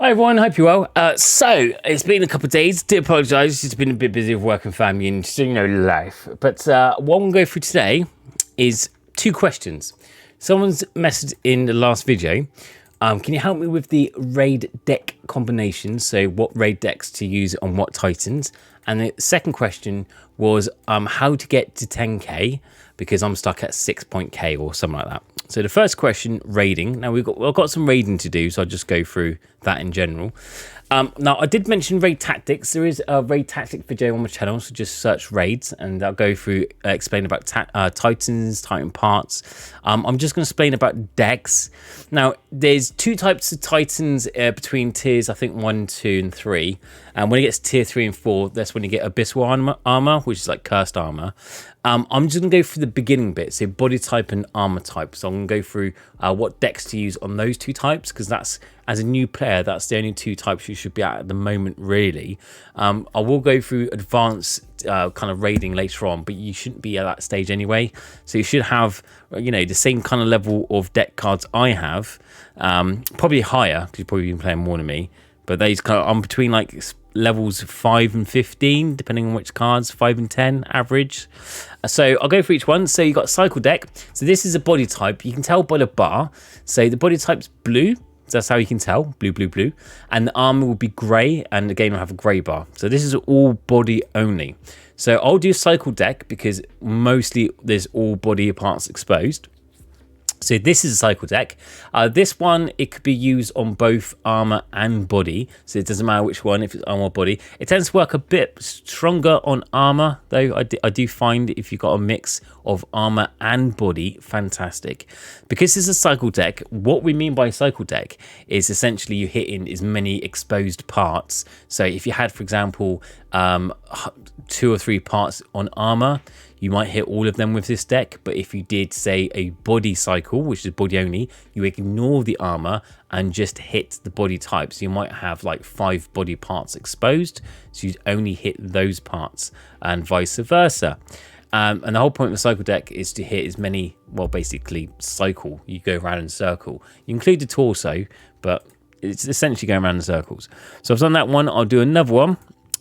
Hi everyone, hope you're well. So, it's been a couple of days. Do apologise, it's just been a bit busy with work and family and just, life. But what I'm going to go through today is 2 questions. Someone's messaged in the last video, can you help me with the raid deck combinations? So what raid decks to use on what titans? And the second question was how to get to 10k, because I'm stuck at 6.k or something like that. So the first question, raiding. Now I've got some raiding to do, so I'll just go through that in general. Now I did mention raid tactics. There is a raid tactic video on my channel, so just search raids and I'll go through explain about titans, titan parts. I'm just going to explain about decks. Now there's 2 types of titans between tiers, I think 1, 2 and 3. And when it gets to tier 3 and 4, that's when you get abyssal armor, which is like cursed armor. I'm just going to go through the beginning bit, so body type and armor type. So I'm going to go through what decks to use on those 2 types, because that's, as a new player, that's the only 2 types you should be at the moment, really. I will go through advanced kind of raiding later on, but you shouldn't be at that stage anyway. So you should have, the same kind of level of deck cards I have, probably higher, because you've probably been playing more than me. But these kind of, I'm between like levels 5 and 15, depending on which cards, 5 and 10 average. So I'll go for each one. So you've got cycle deck. So this is a body type. You can tell by the bar. So the body type's blue. So that's how you can tell, blue, blue, blue. And the armor will be grey, and the game will have a grey bar. So this is all body only. So I'll do cycle deck because mostly there's all body parts exposed. So this is a cycle deck. This one, it could be used on both armor and body. So it doesn't matter which one, if it's armor or body. It tends to work a bit stronger on armor, though. I do find if you've got a mix of armor and body, fantastic. Because it's a cycle deck, what we mean by cycle deck is essentially you hit in as many exposed parts. So if you had, for example, 2 or 3 parts on armor, you might hit all of them with this deck. But if you did, say, a body cycle, which is body only, you ignore the armor and just hit the body type. So you might have like 5 body parts exposed, so you'd only hit those parts, and vice versa. And the whole point of the cycle deck is to hit as many, well, basically cycle. You go around in a circle. You include the torso, but it's essentially going around in circles. So I've done that one. I'll do another one.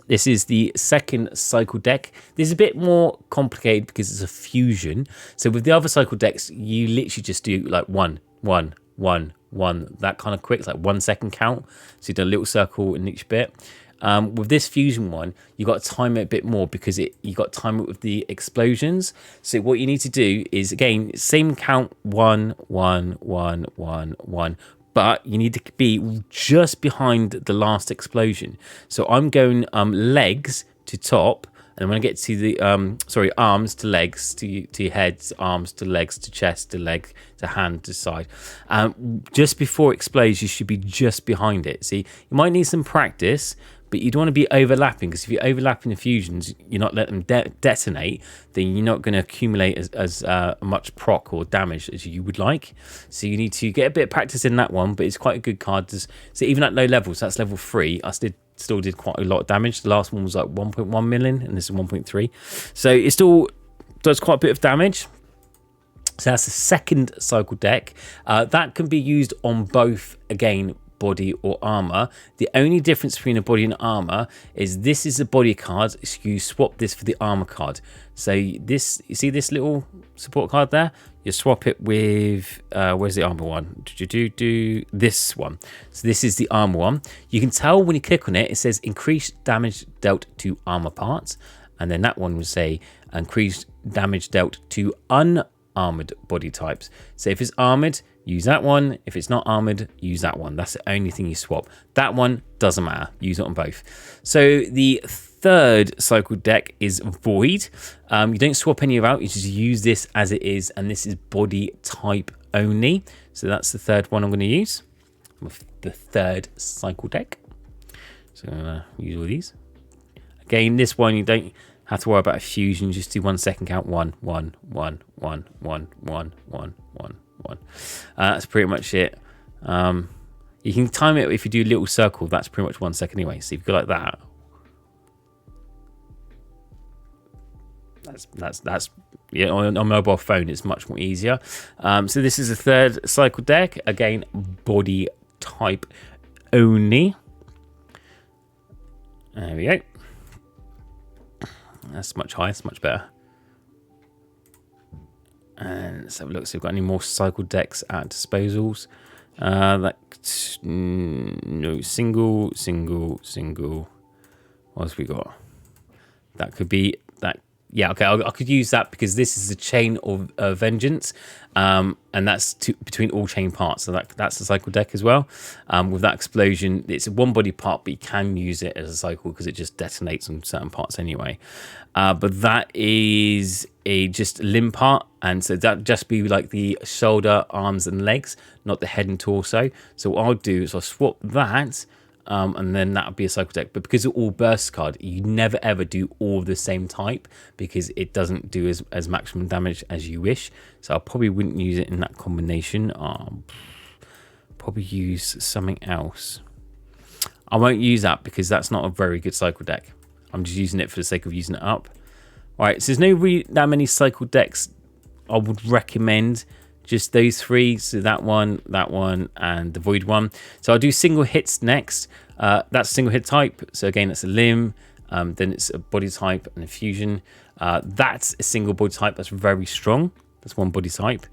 This is the second cycle deck. This is a bit more complicated because it's a fusion. So with the other cycle decks, you literally just do like 1, 1, 1, 1, that kind of quick, it's like 1 second count. So you do a little circle in each bit. With this fusion one, you got to time it a bit more because you got to time it with the explosions. So what you need to do is, again, same count, 1, 1, 1, 1, 1. But you need to be just behind the last explosion. So I'm going legs to top, and when I get to the arms to legs to heads, arms to legs to chest to leg to hand to side. Just before it explodes, you should be just behind it. See, you might need some practice, but you don't want to be overlapping, because if you're overlapping the fusions, you're not letting them detonate, then you're not going to accumulate as much proc or damage as you would like. So you need to get a bit of practice in that one, but it's quite a good card. So even at low levels, that's level 3, I still did quite a lot of damage. The last one was like 1.1 million, and this is 1.3. So it still does quite a bit of damage. So that's the second cycle deck. That can be used on both, again, body or armor. The only difference between a body and armor is this is a body card, so you swap this for the armor card. So this, you see this little support card there, you swap it with where's the armor one? Do this one. So this is the armor one. You can tell when you click on it, it says increase damage dealt to armor parts, and then that one will say increase damage dealt to unarmored body types. So if it's armored, use that one. If it's not armored, use that one. That's the only thing you swap. That one doesn't matter. Use it on both. So the third cycle deck is Void. You don't swap any of out. You just use this as it is, and this is body type only. So that's the third one I'm going to use with the third cycle deck. So I'm going to use all these. Again, this one you don't have to worry about a fusion. Just do 1 second count. 1, 1, 1, 1, 1, 1, 1, 1. That's pretty much it. You can time it if you do a little circle. That's pretty much 1 second anyway. So if you go like that, that's yeah, on a mobile phone it's much more easier. So this is a third cycle deck, again body type only. There we go. That's much higher. It's much better. And let's have a look. So we've got any more cycle decks at disposals. No, single. What else we got? That could be that. Yeah, okay, I could use that because this is a chain of vengeance, and that's between all chain parts. So that's a cycle deck as well. With that explosion, it's a one body part, but you can use it as a cycle because it just detonates on certain parts anyway. But that is just a limb part, and so that just be like the shoulder, arms, and legs, not the head and torso. So what I'll do is I'll swap that. And then that would be a cycle deck, but because it's all burst card, you never ever do all the same type because it doesn't do as maximum damage as you wish. So I probably wouldn't use it in that combination. Probably use something else. I won't use that because that's not a very good cycle deck. I'm just using it for the sake of using it up. All right, so there's no that many cycle decks. I would recommend just those three, so that one, and the void one. So I'll do single hits next. That's single hit type. So again, it's a limb. Then it's a body type and a fusion. That's a single body type. That's very strong. That's one body type.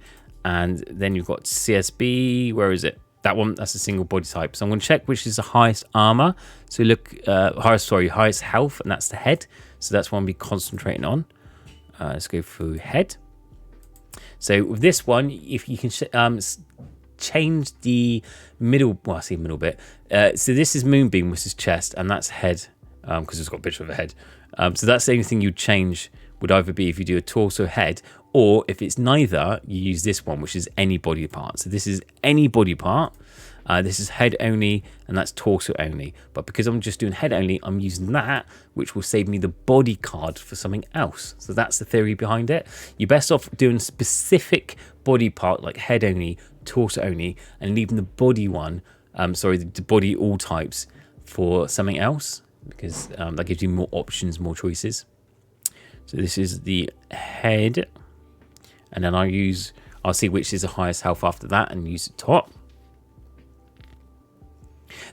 And then you've got CSB. Where is it? That one. That's a single body type. So I'm going to check which is the highest armor. So look, highest health, and that's the head. So that's one we'll be concentrating on. Let's go through head. So with this one, if you can change the middle, well, I see middle bit. So this is Moonbeam, which is chest, and that's head, because it's got a picture of a head. So that's the only thing you'd change would either be if you do a torso head, or if it's neither, you use this one, which is any body part. So this is any body part. This is head only, and that's torso only. But because I'm just doing head only, I'm using that, which will save me the body card for something else. So that's the theory behind it. You're best off doing specific body part, like head only, torso only, and leaving the body one, the body all types for something else, because that gives you more options, more choices. So this is the head, and then I'll see which is the highest health after that and use the top.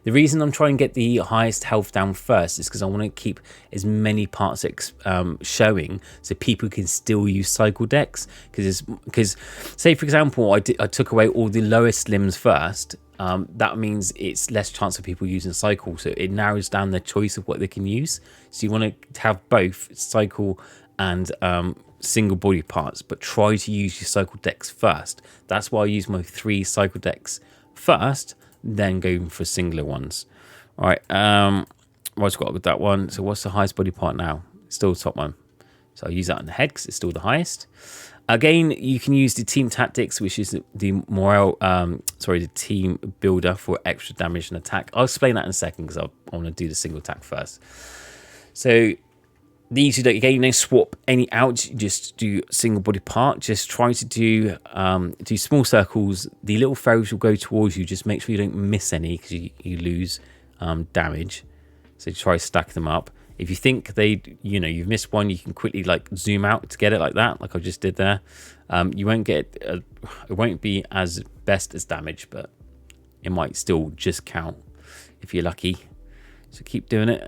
The reason I'm trying to get the highest health down first is because I want to keep as many parts showing so people can still use cycle decks. Because say, for example, I took away all the lowest limbs first. That means it's less chance of people using cycle. So it narrows down their choice of what they can use. So you want to have both cycle and single body parts, but try to use your cycle decks first. That's why I use my 3 cycle decks first, then going for singular ones. All right, what's got with that one? So what's the highest body part now? It's still the top one. So I'll use that on the head because it's still the highest. Again, you can use the team tactics, which is the morale, the team builder for extra damage and attack. I'll explain that in a second because I want to do the single attack first. So these, again, you don't swap any out, you just do single body part. Just try to do small circles. The little fairies will go towards you. Just make sure you don't miss any because you lose damage. So try to stack them up. If you think you've missed one, you can quickly like zoom out to get it like that, like I just did there. You won't get it won't be as best as damage, but it might still just count if you're lucky. So keep doing it.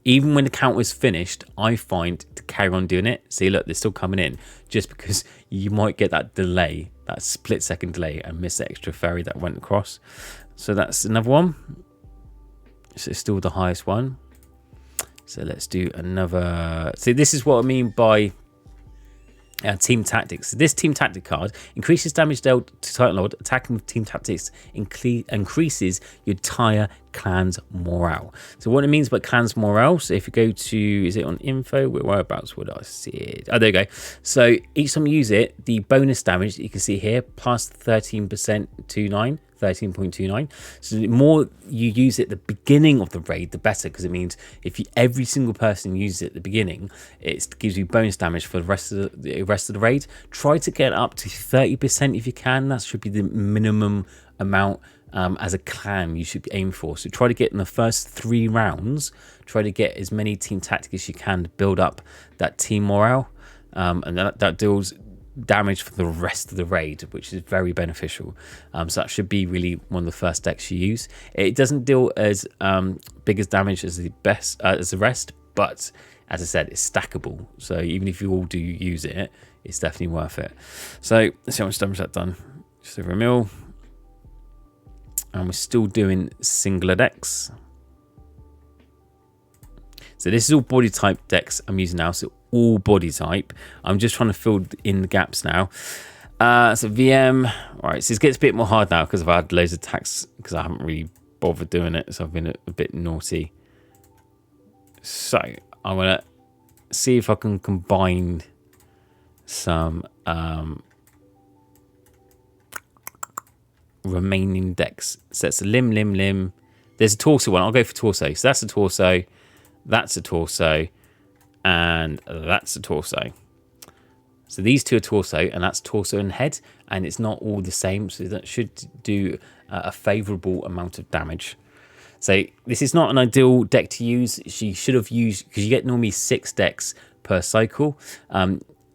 Even when the count was finished, I find to carry on doing it. See, look, they're still coming in, just because you might get that delay, that split second delay, and miss the extra fairy that went across. So that's another one. So it's still the highest one. So let's do another. See, this is what I mean by team tactics. So this team tactic card increases damage dealt to Titan Lord. Attacking with team tactics increases your entire clan's morale. So what it means by clan's morale, so if you go to, is it on info? Whereabouts would I see it? Oh, there you go. So each time you use it, the bonus damage that you can see here, plus 13% to 13.29. So the more you use it at the beginning of the raid, the better, because it means if every single person uses it at the beginning, it gives you bonus damage for the rest of the raid. Try to get up to 30% if you can. That should be the minimum amount as a clan you should be aiming for. So try to get in the first 3 rounds, try to get as many team tactics as you can to build up that team morale, and that deals damage for the rest of the raid, which is very beneficial. So that should be really one of the first decks you use. It doesn't deal as big as damage as the rest, but as I said, it's stackable. So even if you all do use it, it's definitely worth it. So let's see how much damage that's done. Just over a mil. And we're still doing singular decks. So this is all body type decks I'm using now. So all body type. I'm just trying to fill in the gaps now. So VM. All right, so it gets a bit more hard now because I've had loads of attacks because I haven't really bothered doing it. So I've been a bit naughty. So I'm going to see if I can combine some remaining decks. So it's a limb. There's a torso one. I'll go for torso. So that's a torso. That's a torso. And that's a torso. So these two are torso, and that's torso and head. And it's not all the same. So that should do a favourable amount of damage. So this is not an ideal deck to use. You should have used, because you get normally 6 decks per cycle.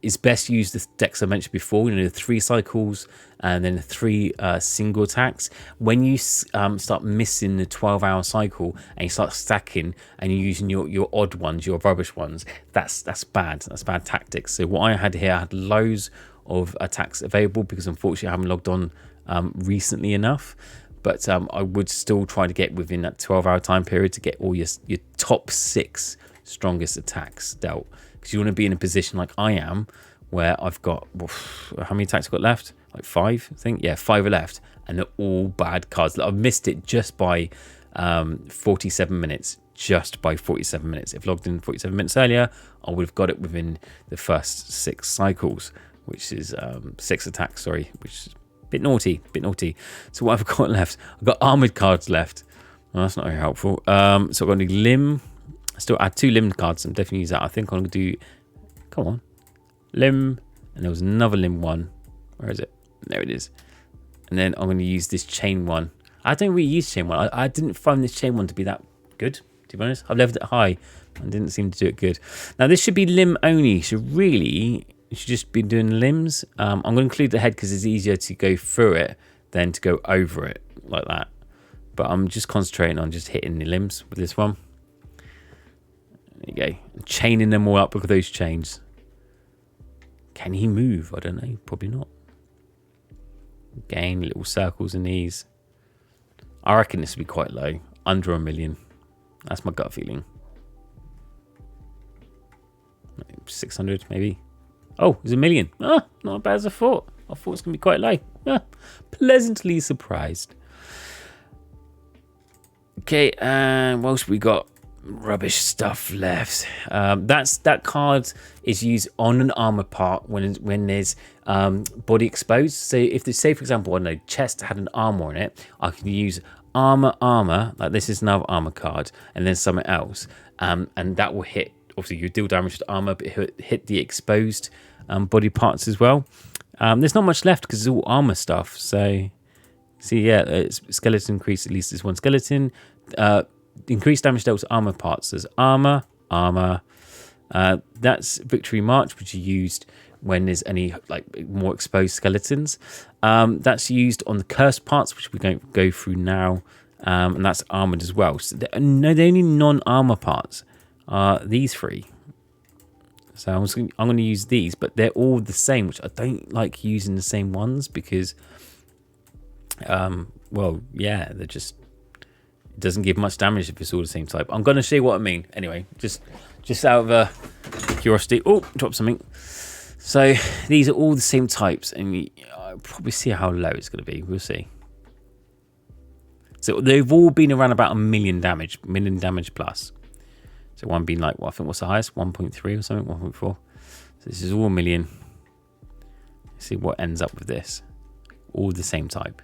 It's best to use the decks I mentioned before, the 3 cycles and then 3 single attacks. When you start missing the 12-hour cycle and you start stacking and you're using your odd ones, your rubbish ones, that's bad. That's bad tactics. So what I had here, I had loads of attacks available because unfortunately I haven't logged on recently enough. But I would still try to get within that 12-hour time period to get all your top 6 strongest attacks dealt. Because you want to be in a position like I am, where I've got, how many attacks I've got left? Like 5, I think. Yeah, 5 are left. And they're all bad cards. I've missed it just by 47 minutes. Just by 47 minutes. If logged in 47 minutes earlier, I would have got it within the first 6 cycles, which is 6 attacks, sorry, which is bit naughty. So what I've got left, I've got armored cards left. Well, that's not very helpful. So I've got a limb. I still add 2 limb cards. I'm definitely use that. I think I'm gonna do. Come on, limb, and there was another limb one. Where is it? There it is. And then I'm gonna use this chain one. I don't really use chain one. I didn't find this chain one to be that good, to be honest. I've leveled it high and didn't seem to do it good. Now this should be limb only. So really, you should just be doing limbs. I'm going to include the head because it's easier to go through it than to go over it like that. But I'm just concentrating on just hitting the limbs with this one. There you go. I'm chaining them all up. Look at those chains. Can he move? I don't know. Probably not. Again, little circles in these. I reckon this will be quite low. Under 1 million. That's my gut feeling. 600 maybe. Oh, it's 1 million. Ah, not as bad as I thought. I thought it was going to be quite low. Ah, pleasantly surprised. Okay, and what else we got? Rubbish stuff left. That card is used on an armor part when there's body exposed. So if say for example, I don't know, chest had an armor on it, I can use armor. Like this is another armor card, and then something else, and that will hit. Obviously, you deal damage to armor, but it hit the exposed body parts as well. There's not much left because it's all armor stuff. So, see, yeah, skeleton increase. At least there's one skeleton. Increased damage dealt to armor parts. There's armor. That's Victory March, which is used when there's any like more exposed skeletons. That's used on the cursed parts, which we're going to go through now, and that's armored as well. So the only non-armor parts are these 3. So I'm going to use these, but they're all the same, which I don't like using the same ones because, well, yeah, they're just, it doesn't give much damage if it's all the same type. I'm going to show you what I mean. Anyway, just out of curiosity. Oh, drop something. So these are all the same types, and I'll probably see how low it's going to be. We'll see. So they've all been around about 1 million damage plus. So one being like, well, I think what's the highest? 1.3 or something, 1.4. So this is all 1 million. Let's see what ends up with this. All the same type.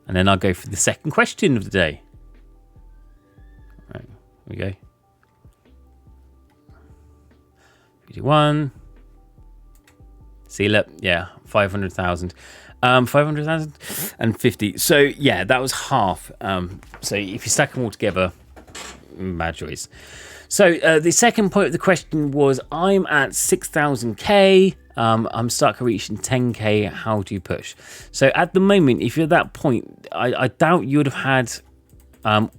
And then I'll go for the second question of the day. Right, here we go. 51. Seal it. Yeah, 500,000. 500,000 and 50. So yeah, that was half. So if you stack them all together, bad choice. So the second point of the question was, I'm at 6,000k. I'm stuck at reaching 10k. How do you push? So at the moment, if you're at that point, I doubt you would have had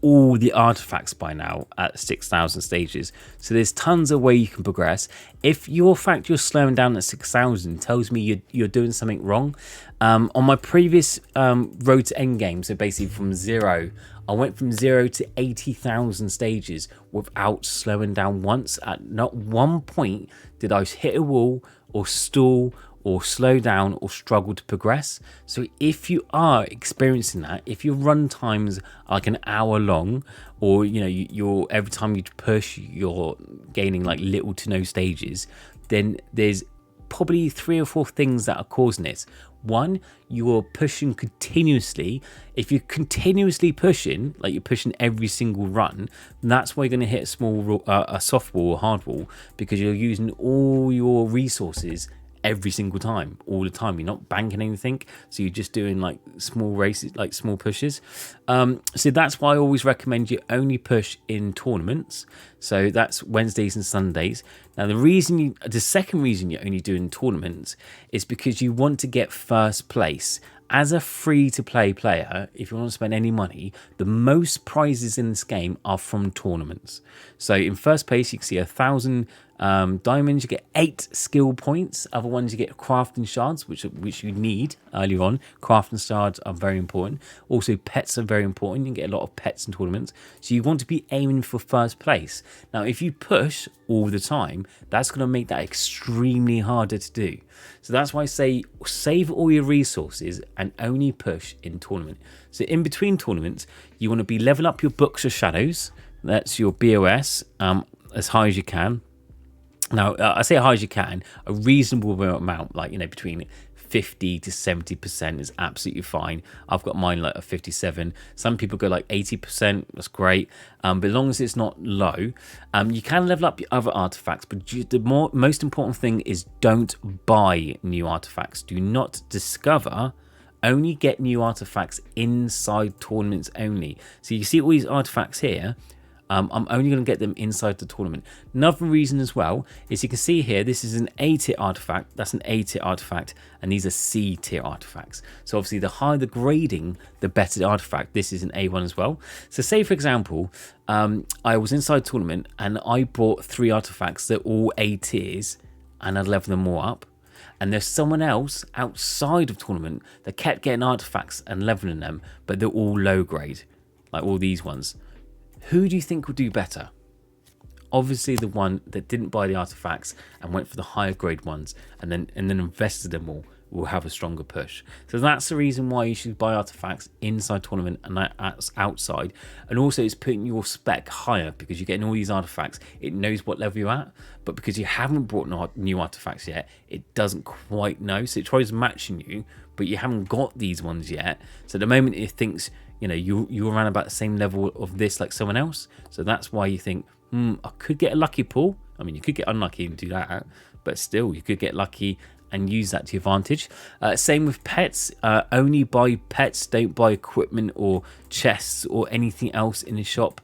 all the artifacts by now at 6,000 stages. So there's tons of way you can progress. If your fact you're slowing down at 6,000 tells me you're doing something wrong. On my previous road to endgame, so basically from zero, I went from 0 to 80,000 stages without slowing down once. At not one point did I hit a wall or stall or slow down or struggle to progress. So if you are experiencing that, if your run times are like an hour long, or you're every time you push you're gaining like little to no stages, then there's probably 3 or 4 things that are causing it. One, you're pushing continuously. If you're continuously pushing, like you're pushing every single run, that's why you're going to hit a soft wall or hard wall, because you're using all your resources every single time, all the time. You're not banking anything, so you're just doing like small races, like small pushes. So that's why I always recommend you only push in tournaments. So that's Wednesdays and Sundays. Now the second reason you're only doing tournaments is because you want to get first place. As a free-to-play player, if you want to spend any money, the most prizes in this game are from tournaments. So in first place, you can see 1,000 diamonds. You get 8 skill points. Other ones you get crafting shards, which you need earlier on. Crafting shards are very important. Also, pets are very important. You can get a lot of pets in tournaments. So you want to be aiming for first place. Now, if you push all the time, that's going to make that extremely harder to do. So that's why I say save all your resources and only push in tournament. So in between tournaments, you want to be level up your books of shadows. That's your BOS as high as you can. Now, I say high as you can, a reasonable amount, like, between 50 to 70% is absolutely fine. I've got mine like a 57. Some people go like 80%. That's great. But as long as it's not low, you can level up your other artifacts. But the most important thing is don't buy new artifacts. Do not discover. Only get new artifacts inside tournaments only. So you see all these artifacts here. I'm only going to get them inside the tournament. Another reason as well is you can see here, this is an A tier artifact, that's an A tier artifact, and these are C tier artifacts. So obviously the higher the grading, the better the artifact. This is an A1 as well. So say for example, I was inside tournament and I bought 3 artifacts that are all A tiers and I'd level them all up. And there's someone else outside of tournament that kept getting artifacts and leveling them, but they're all low grade, like all these ones. Who do you think will do better? Obviously the one that didn't buy the artifacts and went for the higher grade ones and then invested them all will have a stronger push. So that's the reason why you should buy artifacts inside tournament and outside. And also it's putting your spec higher because you're getting all these artifacts. It knows what level you're at, but because you haven't brought new artifacts yet, it doesn't quite know. So it tries matching you, but you haven't got these ones yet. So at the moment it thinks, you're around about the same level of this like someone else. So that's why you think, I could get a lucky pull. I mean, you could get unlucky and do that, but still you could get lucky and use that to your advantage. Same with pets. Only buy pets, don't buy equipment or chests or anything else in the shop.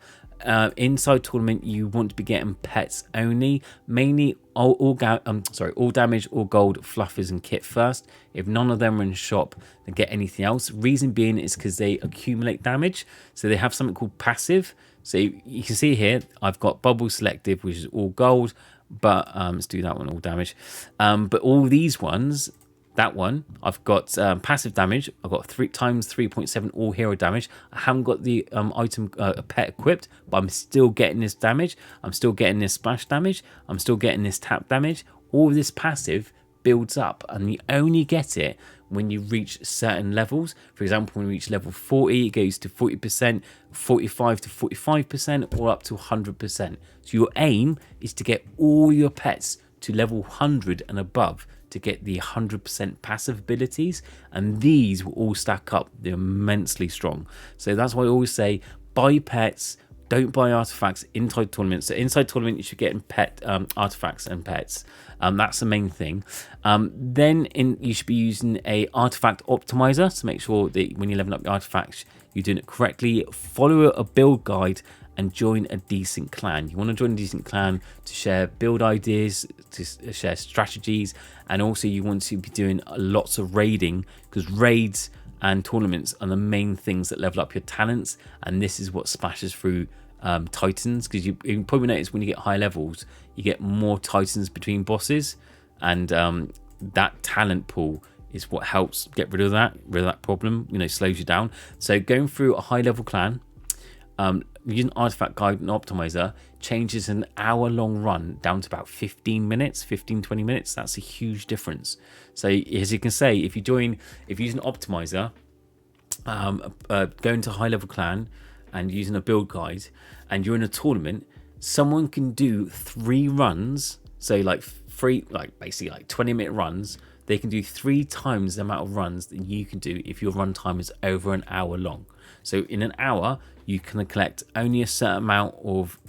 Inside tournament, you want to be getting pets only, mainly all damage, all gold, fluffers and kit first. If none of them are in shop, then get anything else. Reason being is because they accumulate damage, so they have something called passive. So you can see here, I've got bubble selective, which is all gold, but let's do that one, all damage. But all these ones, that one, I've got passive damage. I've got 3 times 3.7 all hero damage. I haven't got the item pet equipped, but I'm still getting this damage. I'm still getting this splash damage. I'm still getting this tap damage. All of this passive builds up, and you only get it when you reach certain levels. For example, when you reach level 40, it goes to 40%, 45 to 45%, or up to 100%. So your aim is to get all your pets to level 100 and above to get the 100% passive abilities, and these will all stack up. They're immensely strong. So that's why I always say buy pets, don't buy artifacts inside tournaments. So inside tournament you should get pet artifacts and pets. That's the main thing. Then you should be using a artifact optimizer to make sure that when you're leveling up your artifacts you're doing it correctly. Follow a build guide and join a decent clan. You want to join a decent clan to share build ideas, to share strategies, and also you want to be doing lots of raiding, because raids and tournaments are the main things that level up your talents, and this is what splashes through titans, because you probably notice when you get high levels you get more titans between bosses, and that talent pool is what helps get rid of that problem, slows you down. So going through a high level clan, using artifact guide and optimizer changes an hour-long run down to about 15 minutes, 15-20 minutes. That's a huge difference. So as you can say, if you use an optimizer, going to high level clan and using a build guide, and you're in a tournament, someone can do 3 runs, so basically 20-minute runs. They can do 3 times the amount of runs that you can do if your run time is over an hour long. So in an hour, you can collect only a certain amount of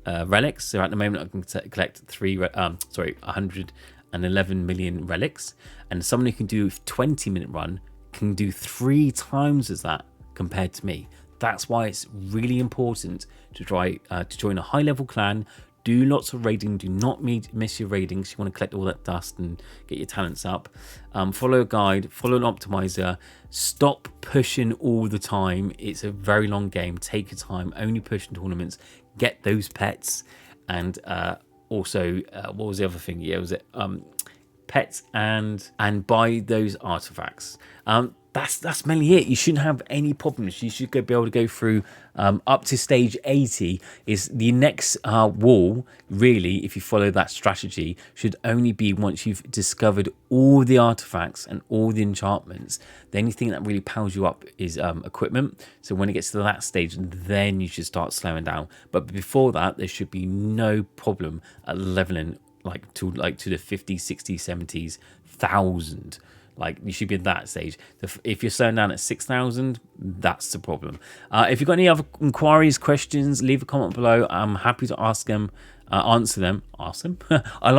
relics. So at the moment, I can collect 111 million relics, and someone who can do a 20-minute run can do 3 times as that compared to me. That's why it's really important to try to join a high-level clan. Do lots of raiding. Do not miss your raidings. You want to collect all that dust and get your talents up. Follow a guide. Follow an optimizer. Stop pushing all the time. It's a very long game. Take your time. Only push in tournaments. Get those pets. And also, what was the other thing? Yeah, was it pets and buy those artifacts. That's mainly it. You shouldn't have any problems. You should be able to go through up to stage 80. Is the next wall, really, if you follow that strategy, should only be once you've discovered all the artifacts and all the enchantments. The only thing that really powers you up is equipment. So when it gets to that stage, then you should start slowing down. But before that, there should be no problem at leveling to the 50, 60, 70s, 1,000. You should be at that stage. If you're slowing down at 6,000, that's the problem. If you've got any other inquiries, questions, leave a comment below. I'm happy to answer them. I'll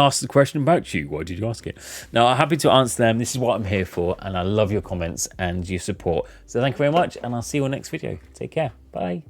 ask the question about you. Why did you ask it? No, I'm happy to answer them. This is what I'm here for, and I love your comments and your support. So thank you very much, and I'll see you on the next video. Take care. Bye.